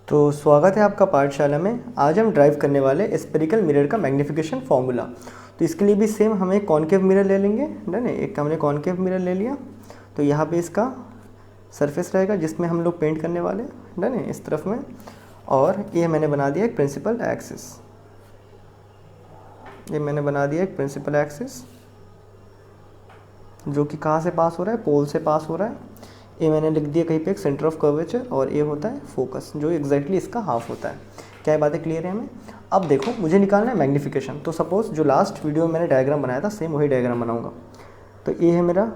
तो स्वागत है आपका पाठशाला में। आज हम ड्राइव करने वाले स्फेरिकल मिरर का मैग्नीफिकेशन फार्मूला। तो इसके लिए भी सेम हमें कॉनकेव मिरर ले लेंगे। डन है, एक हमने कॉनकेव मिरर ले लिया। तो यहाँ पे इसका सरफेस रहेगा जिसमें हम लोग पेंट करने वाले। डन है, इस तरफ में। और ये मैंने बना दिया एक प्रिंसिपल एक्सिस। ये मैंने बना दिया एक प्रिंसिपल एक्सिस जो कि कहाँ से पास हो रहा है, पोल से पास हो रहा है। ये मैंने लिख दिया कहीं पे एक सेंटर ऑफ कर्वेचर, और ये होता है फोकस जो एग्जैक्टली इसका हाफ होता है। क्या ये बातें क्लियर है हमें? अब देखो, मुझे निकालना है मैग्नीफिकेशन। तो सपोज जो लास्ट वीडियो में मैंने डायग्राम बनाया था, सेम वही डायग्राम बनाऊंगा। तो ये है मेरा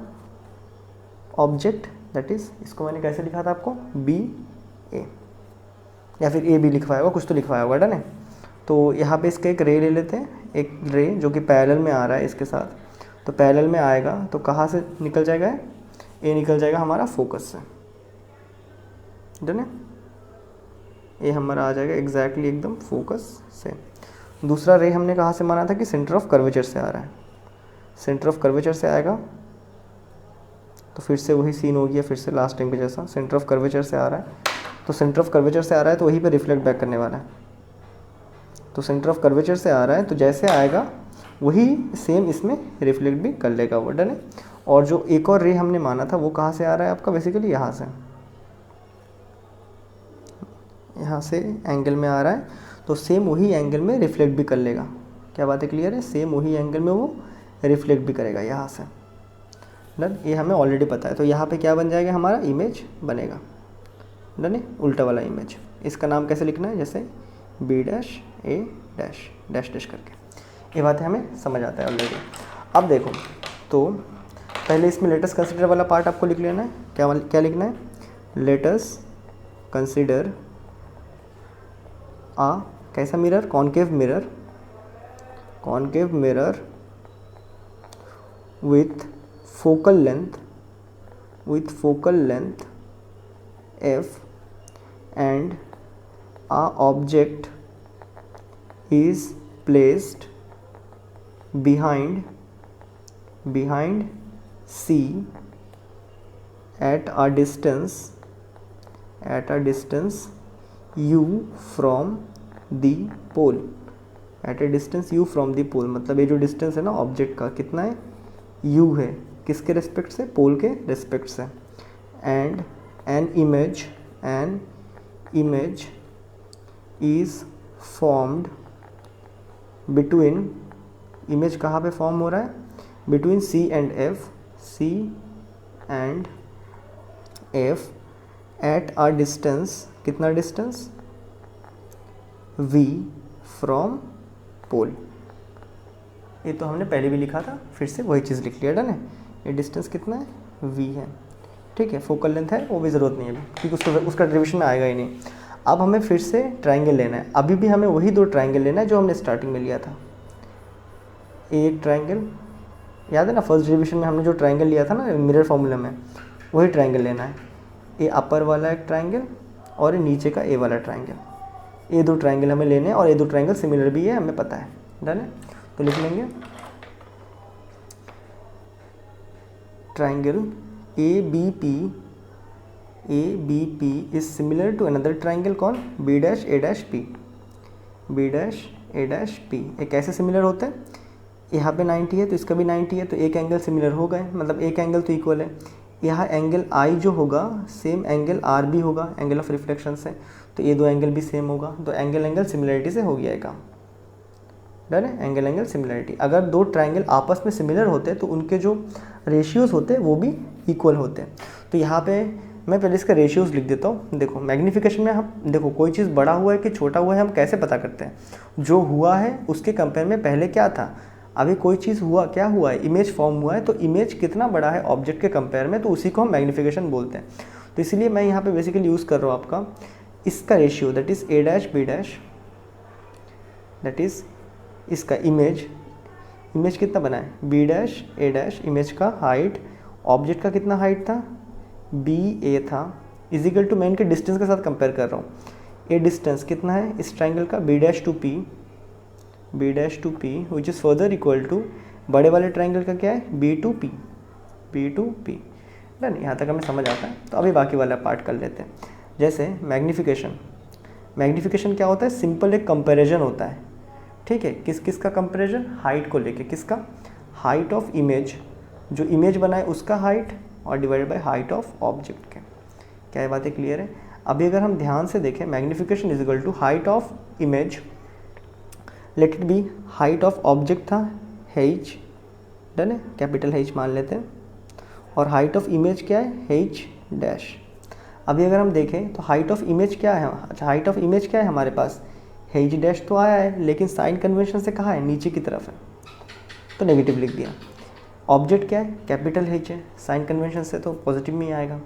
ऑब्जेक्ट, दैट इज, इसको मैंने कैसे लिखा था आपको, बी ए, या फिर ए बी लिखवाया होगा, कुछ तो लिखवाया होगा। डन है। तो यहाँ पे इसका एक रे ले लेते हैं, एक रे जो कि पैरेलल में आ रहा है इसके साथ। तो पैरेलल में आएगा तो कहाँ से निकल जाएगा, ये निकल जाएगा हमारा फोकस से। डन है, ये हमारा आ जाएगा एग्जैक्टली एकदम फोकस से। दूसरा रे हमने कहाँ से माना था कि सेंटर ऑफ कर्वेचर से आ रहा है। सेंटर ऑफ कर्वेचर से आएगा तो फिर से वही सीन हो गया, फिर से लास्ट टाइम के जैसा। सेंटर ऑफ कर्वेचर से आ रहा है, तो सेंटर ऑफ कर्वेचर से आ रहा है तो वहीं पे रिफ्लेक्ट बैक करने वाला है। तो सेंटर ऑफ कर्वेचर से आ रहा है तो जैसे आएगा वही सेम इसमें रिफ्लेक्ट भी कर लेगा वो। डन है। और जो एक और रे हमने माना था वो कहाँ से आ रहा है आपका, बेसिकली यहाँ से, यहाँ से एंगल में आ रहा है। तो सेम वही एंगल में रिफ्लेक्ट भी कर लेगा। क्या बात है, क्लियर है? सेम वही एंगल में वो रिफ्लेक्ट भी करेगा यहाँ से। डन, ये हमें ऑलरेडी पता है। तो यहाँ पे क्या बन जाएगा, हमारा इमेज बनेगा। डन है, उल्टा वाला इमेज। इसका नाम कैसे लिखना है, जैसे बी डैश ए डैश डैश डैश करके। ये बातें हमें समझ आता है ऑलरेडी। अब देखो, तो पहले इसमें लेटस कंसीडर वाला पार्ट आपको लिख लेना है। क्या क्या लिखना है, लेटस कंसीडर आ कैसा mirror, concave mirror, concave mirror with focal length f and a object is placed behind C at a distance u from the pole, at a distance u from the pole। मतलब ये जो distance है ना object का, कितना है, u है। किसके रेस्पेक्ट से, पोल के रेस्पेक्ट से। And an image is formed between, image कहाँ पे फॉर्म हो रहा है, between C and F at a distance, कितना डिस्टेंस, V from pole। ये तो हमने पहले भी लिखा था, फिर से वही चीज़ लिख लिया। डन है, ये डिस्टेंस कितना है, V है। ठीक है, फोकल लेंथ है, वो भी ज़रूरत नहीं है अभी, क्योंकि उसका रिविजन में आएगा ही नहीं। अब हमें फिर से ट्रायंगल लेना है। अभी भी हमें वही दो ट्रायंगल लेना है जो हमने स्टार्टिंग में लिया था। एक ट्रायंगल याद है ना, फर्स्ट डिविजन में हमने जो ट्रायंगल लिया था ना मिरर फार्मूला में, वही ट्रायंगल लेना है। ये अपर वाला एक ट्रायंगल और ये नीचे का ए वाला ट्रायंगल। ये दो ट्रायंगल हमें लेने हैं, और ये दो ट्रायंगल सिमिलर भी है, हमें पता है। डन है, तो लिख लेंगे triangle ABP is similar to another triangle called B dash A dash P। B dash A dash P ये कैसे सिमिलर होते हैं, यहाँ पे 90 है तो इसका भी 90 है, तो एक एंगल सिमिलर हो गए, मतलब एक एंगल तो इक्वल है। यहाँ एंगल I जो होगा सेम एंगल R भी होगा, एंगल ऑफ रिफ्लेक्शन से, तो ये दो एंगल भी सेम होगा। तो एंगल सिमिलरिटी से हो गया काम। डन है, एंगल सिमिलरिटी। अगर दो ट्रायंगल आपस में सिमिलर होते तो उनके जो रेशियोज़ होते वो भी इक्वल होते। तो यहाँ पे मैं पहले इसका रेशियोज़ लिख देता हूँ। देखो मैग्नीफिकेशन में हम देखो कोई चीज़ बड़ा हुआ है कि छोटा हुआ है हम कैसे पता करते हैं, जो हुआ है उसके कंपेयर में पहले क्या था। अभी कोई चीज़ हुआ, क्या हुआ है, इमेज फॉर्म हुआ है, तो इमेज कितना बड़ा है ऑब्जेक्ट के कंपेयर में, तो उसी को हम मैग्नीफिकेशन बोलते हैं। तो इसलिए मैं यहाँ पे बेसिकली यूज़ कर रहा हूँ आपका इसका ratio, that is A dash B dash, that is इसका इमेज कितना बना है, B dash A dash, image का हाइट, ऑब्जेक्ट का कितना हाइट था, BA था, इजिकल टू मैं इनके डिस्टेंस के साथ कंपेयर कर रहा हूँ। ये डिस्टेंस कितना है इस ट्राइंगल का, B dash to P which is further equal to बड़े वाले ट्राइंगल का क्या है, B टू P। डन, यहाँ तक हमें समझ आता है। तो अभी बाकी वाला पार्ट कर लेते हैं। जैसे मैग्नीफिकेशन मैग्नीफिकेशन क्या होता है, सिंपल एक कंपैरिजन होता है, ठीक है। किस किस का कंपैरिजन, हाइट को लेके, किसका, हाइट ऑफ इमेज, जो इमेज बनाए उसका हाइट और divided by height of object के। क्या ये बातें क्लियर है। अभी अगर हम ध्यान से देखें, magnification is equal to height of image, let it be height of object था h, डन है, कैपिटल H मान लेते हैं, और हाइट ऑफ इमेज क्या है, h डैश। अभी अगर हम देखें तो हाइट ऑफ इमेज क्या है, अच्छा हाइट ऑफ इमेज क्या है हमारे पास, h डैश तो आया है, लेकिन साइन कन्वेंशन से कहाँ है, नीचे की तरफ है, तो नेगेटिव लिख दिया। ऑब्जेक्ट क्या है, कैपिटल H है, साइन कन्वेंशन से तो पॉजिटिव में ही आएगा।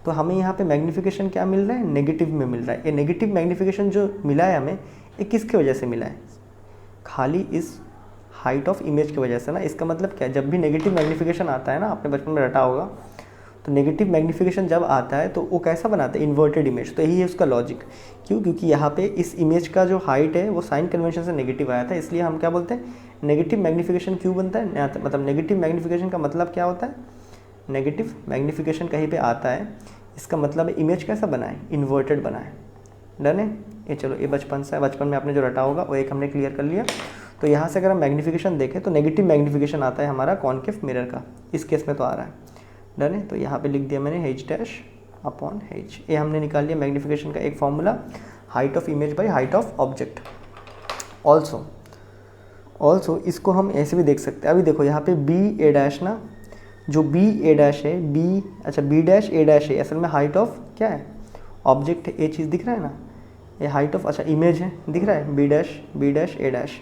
तो हमें यहाँ पे मैग्नीफिकेशन क्या मिल रहा है, नेगेटिव में मिल रहा है। ये नेगेटिव मैग्नीफिकेशन जो मिला है हमें, ये किसकी वजह से मिला है, खाली इस हाइट ऑफ इमेज की वजह से ना। इसका मतलब क्या है, जब भी नेगेटिव मैग्नीफिकेशन आता है ना, आपने बचपन में रटा होगा, तो नेगेटिव मैग्नीफिकेशन जब आता है तो वो कैसा बनाता है, इन्वर्टेड इमेज। तो यही है उसका लॉजिक। क्यों, क्योंकि यहाँ पे इस इमेज का जो हाइट है वो साइन कन्वेंशन से नेगेटिव आया था, इसलिए हम क्या बोलते हैं, नेगेटिव मैग्नीफिकेशन क्यों बनता है, मतलब नेगेटिव मैग्नीफिकेशन का मतलब क्या होता है, नेगेटिव मैग्नीफिकेशन कहीं पे आता है, इसका मतलब है इमेज कैसा बना है, इन्वर्टेड बना है, डन है। ये चलो ये बचपन से, बचपन में आपने जो रटा होगा वो एक हमने क्लियर कर लिया। तो यहाँ से अगर हम मैग्नीफिकेशन देखें तो नेगेटिव मैग्नीफिकेशन आता है हमारा कॉनकेव मिरर का, इस केस में तो आ रहा है, डन है। तो यहाँ पे लिख दिया मैंने h डैश अपॉन h, ये हमने निकाल लिया मैग्नीफिकेशन का एक formula, height of image by height of object. Also इसको हम ऐसे भी देख सकते हैं। अभी देखो यहाँ पे बी ए डैश ना, जो बी ए डैश है, बी अच्छा बी डैश ए डैश है, असल में हाइट ऑफ क्या है, ऑब्जेक्ट है, ये चीज़ दिख रहा है ना, ये हाइट ऑफ अच्छा इमेज है, दिख रहा है, बी डैश ए डैश,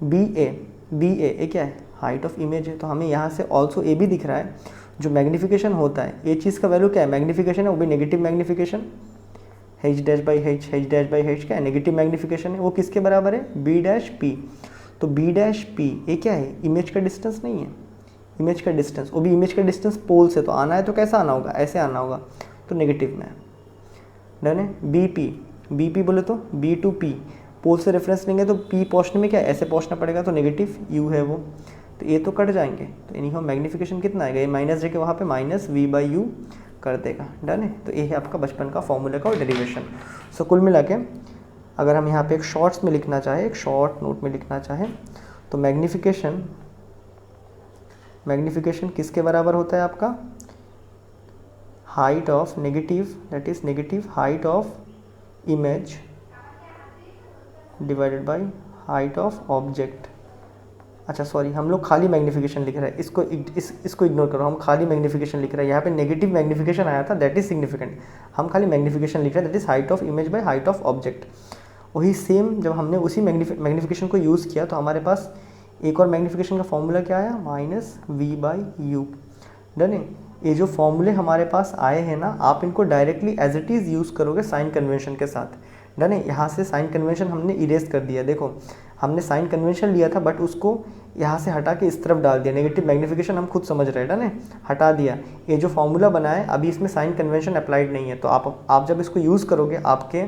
बी ए क्या है, हाइट ऑफ इमेज है। तो हमें यहाँ से ऑल्सो ए भी दिख रहा है, जो मैग्नीफिकेशन होता है, ये चीज़ का वैल्यू क्या है, मैग्नीफिकेशन है, वो भी negative magnification, h dash by h क्या है, नेगेटिव मैग्नीफिकेशन है, वो किसके बराबर है, बी डैश पी। तो बी डैश पी ये क्या है, इमेज का डिस्टेंस नहीं है, इमेज का डिस्टेंस, वो भी इमेज का डिस्टेंस पोल से, तो आना है तो कैसा आना होगा, ऐसे आना होगा, तो नेगेटिव में है, डन है। बी पी बोले तो बी टू पी, पोल से रेफरेंस लेंगे तो पी पहुँचने में क्या है, ऐसे पहुँचना पड़ेगा, तो नेगेटिव यू है वो, तो ये तो कट जाएंगे, तो इन्हीं मैग्नीफिकेशन कितना आएगा, ये माइनस जे के वहाँ पे माइनस वी बाई यू कर देगा, डन है। तो ये है आपका बचपन का फॉर्मूले का और डेरिवेशन। सो कुल मिला के अगर हम यहाँ पे एक शॉर्ट्स में लिखना चाहें, एक शॉर्ट नोट में लिखना चाहें, तो मैग्नीफिकेशन किसके बराबर होता है आपका, height of negative, that is negative height of image divided by height of object. अच्छा सॉरी, हम लोग खाली मैग्नीफिकेशन लिख रहे हैं, इसको इग्नोर करो, हम खाली मैग्नीफिकेशन लिख रहे हैं। यहाँ पे नेगेटिव मैग्नीफिकेशन आया था, दैट इज सिग्निफिकेंट, हम खाली मैग्नीफिकेशन लिख रहे हैं, that is height of image by height of object. वही सेम जब हमने उसी मैग्नीफिकेशन को यूज़ किया तो हमारे पास एक और मैग्नीफिकेशन का फॉर्मूला क्या आया, minus v by u, done है। ये जो फॉर्मूले हमारे पास आए हैं ना, आप इनको directly as it is use करोगे साइन कन्वेंशन के साथ, डन है। यहाँ से साइन कन्वेंशन हमने इरेज कर दिया, देखो हमने साइन कन्वेंशन लिया था बट उसको यहाँ से हटा के इस तरफ डाल दिया, नेगेटिव मैग्नीफिकेशन हम खुद समझ रहे हैं, डन है, हटा दिया। ये जो फॉर्मूला बना है अभी इसमें साइन कन्वेंशन अप्लाइड नहीं है, तो आप जब इसको यूज़ करोगे, आपके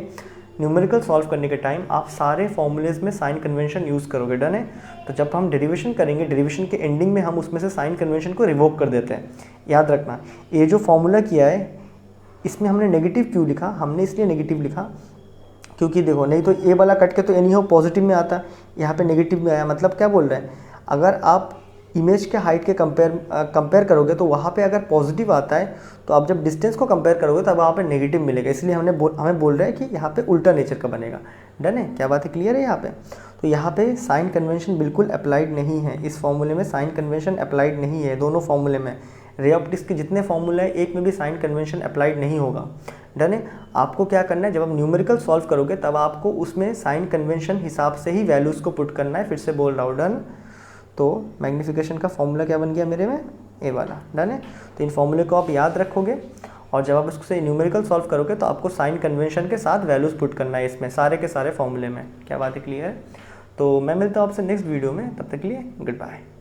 न्यूमेरिकल सॉल्व करने के टाइम आप सारे फॉर्मूलेज में साइन कन्वेंशन यूज़ करोगे, डन है। तो जब हम डेरिवेशन करेंगे, डेरिवेशन के एंडिंग में हम उसमें से साइन कन्वेंशन को रिवोक कर देते हैं, याद रखना। ये जो फॉर्मूला किया है इसमें हमने नेगेटिव क्यों लिखा, हमने इसलिए नेगेटिव लिखा क्योंकि देखो नहीं तो ए वाला कट के तो एनी हो पॉजिटिव में आता, यहाँ पे नेगेटिव में आया, मतलब क्या बोल रहे हैं, अगर आप इमेज के हाइट के कंपेयर करोगे तो वहाँ पे अगर पॉजिटिव आता है तो आप जब डिस्टेंस को कंपेयर करोगे तब वहाँ पे नेगेटिव मिलेगा, इसलिए हमें बोल रहे हैं कि यहाँ पे उल्टा नेचर का बनेगा, डन है। क्या बात है, क्लियर है यहाँ पे। तो यहाँ पे साइन कन्वेंशन बिल्कुल अप्लाइड नहीं है, इस फॉर्मूले में साइन कन्वेंशन अप्लाइड नहीं है, दोनों फॉर्मूले में, रे ऑप्टिक्स के जितने फॉर्मूले हैं एक में भी साइन कन्वेंशन अप्लाइड नहीं होगा, डन है। आपको क्या करना है, जब आप न्यूमेरिकल सॉल्व करोगे तब आपको उसमें साइन कन्वेंशन हिसाब से ही वैल्यूज़ को पुट करना है, फिर से बोल रहा हूँ, डन। तो मैग्नीफिकेशन का फॉर्मूला क्या बन गया मेरे में, ए वाला, डन है। तो इन फॉर्मूले को आप याद रखोगे और जब आप इसको न्यूमेरिकल सॉल्व करोगे तो आपको साइन कन्वेंशन के साथ वैल्यूज़ पुट करना है इसमें, सारे के सारे फॉर्मूले में। क्या बात है, क्लियर है। तो मैं मिलता हूँ आपसे नेक्स्ट वीडियो में, तब तक के लिए गुड बाय।